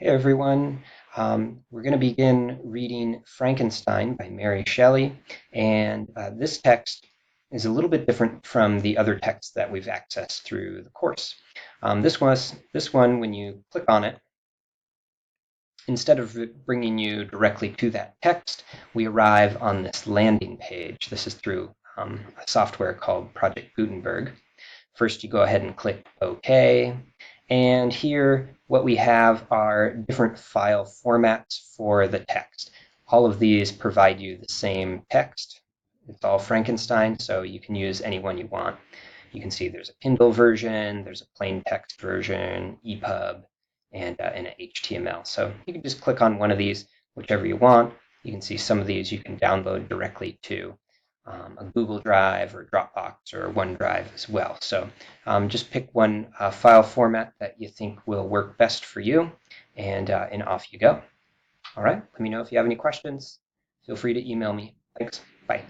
Hey everyone, we're going to begin reading Frankenstein by Mary Shelley, and this text is a little bit different from the other texts that we've accessed through the course. This one, when you click on it, instead of it bringing you directly to that text, we arrive on this landing page. This is through a software called Project Gutenberg. First, you go ahead and click OK. And here, what we have are different file formats for the text. All of these provide you the same text. It's all Frankenstein, so you can use any one you want. You can see there's a Kindle version, there's a plain text version, EPUB, and an HTML. So you can just click on one of these, whichever you want. You can see some of these you can download directly to a Google Drive or Dropbox or OneDrive as well. So just pick one file format that you think will work best for you, and off you go. All right, let me know if you have any questions. Feel free to email me. Thanks. Bye.